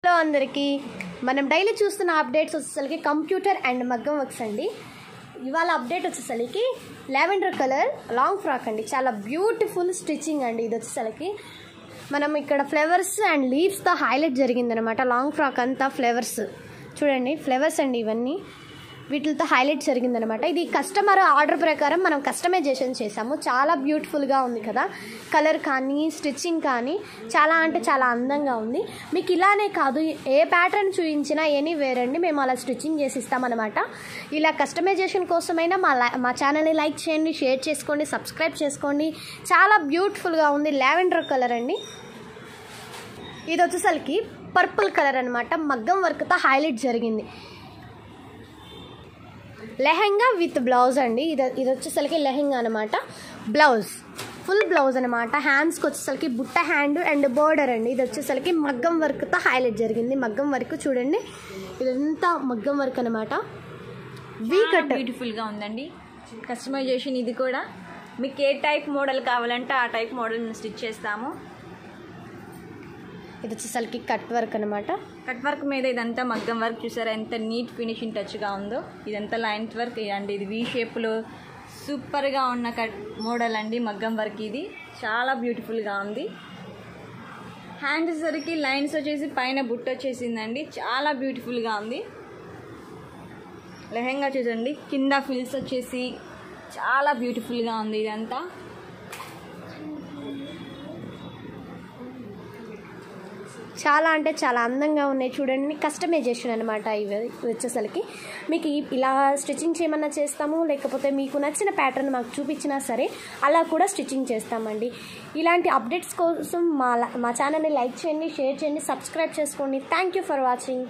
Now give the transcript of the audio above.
Hello అందరికీ మనం daily చూస్తున్న అప్డేట్స్ వచ్చేసరికి కంప్యూటర్ అండ్ మగ్గం వర్క్స్ అండి. ఇవాళ అప్డేట్ వచ్చేసరికి లావెండర్ కలర్ లాంగ్ ఫ్రాక్ అండి. చాలా బ్యూటిఫుల్ స్టిచ్చింగ్ అండి. ఇది వచ్చేసరికి మనం ఇక్కడ ఫ్లవర్స్ అండ్ లీవ్స్తో హైలైట్ జరిగిందనమాట. లాంగ్ ఫ్రాక్ అంతా ఫ్లవర్స్ చూడండి, ఫ్లవర్స్ అండి ఇవన్నీ, వీటితో హైలైట్ జరిగిందనమాట. ఇది కస్టమర్ ఆర్డర్ ప్రకారం మనం కస్టమైజేషన్ చేసాము. చాలా బ్యూటిఫుల్గా ఉంది కదా, కలర్ కానీ స్టిచ్చింగ్ కానీ చాలా అంటే చాలా అందంగా ఉంది. మీకు ఇలానే కాదు, ఏ ప్యాటర్న్ చూపించినా ఎనీవేర్ అండి, మేము అలా స్టిచ్చింగ్ చేసి ఇస్తామన్నమాట. ఇలా కస్టమైజేషన్ కోసమైనా మా ఛానల్ని లైక్ చేయండి, షేర్ చేసుకోండి, సబ్స్క్రైబ్ చేసుకోండి. చాలా బ్యూటిఫుల్గా ఉంది. లావెండర్ కలర్ అండి. ఇది వచ్చేసరికి పర్పుల్ కలర్ అనమాట. మగ్గం వర్క్తో హైలైట్ జరిగింది. లెహెంగా విత్ బ్లౌజ్ అండి. ఇది వచ్చేసరికి లెహెంగా అనమాట. బ్లౌజ్ ఫుల్ బ్లౌజ్ అనమాట. హ్యాండ్స్కి వచ్చేసరికి బుట్ట హ్యాండ్ అండ్ బోర్డర్ అండి. ఇది వచ్చేసరికి మగ్గం వర్క్తో హైలైట్ జరిగింది. మగ్గం వర్క్ చూడండి, ఇదంతా మగ్గం వర్క్ అనమాట. వీ కట్ బ్యూటిఫుల్గా ఉందండి. కస్టమైజేషన్ ఇది కూడా మీకు ఏ టైప్ మోడల్ కావాలంటే ఆ టైప్ మోడల్ స్టిచ్ చేస్తాము. ఇది వచ్చేసరికి కట్ వర్క్ అనమాట. కట్ వర్క్ మీద ఇదంతా మగ్గం వర్క్ చూసారా ఎంత నీట్ ఫినిషింగ్ టచ్గా ఉందో. ఇదంతా లైన్ వర్క్ అండి. ఇది వీ షేప్లో సూపర్గా ఉన్న కట్ మోడల్ అండి మగ్గం వర్క్. ఇది చాలా బ్యూటిఫుల్గా ఉంది. హ్యాండ్స్ సరికి లైన్స్ వచ్చేసి పైన బుట్ట వచ్చేసిందండి. చాలా బ్యూటిఫుల్గా ఉంది. లెహెంగా చూడండి, కింద ఫిల్స్ వచ్చేసి చాలా బ్యూటిఫుల్గా ఉంది. ఇదంతా చాలా అంటే చాలా అందంగా ఉన్నాయి చూడండి. కస్టమైజేషన్ అనమాట. ఇవి వచ్చేసరికి మీకు ఇలా స్టిచ్చింగ్ చేయమన్నా చేస్తాము, లేకపోతే మీకు నచ్చిన ప్యాటర్న్ మాకు చూపించినా సరే అలా కూడా స్టిచ్చింగ్ చేస్తామండి. ఇలాంటి అప్డేట్స్ కోసం మా ఛానల్ని లైక్ చేయండి, షేర్ చేయండి, సబ్స్క్రైబ్ చేసుకోండి. Thank you for watching.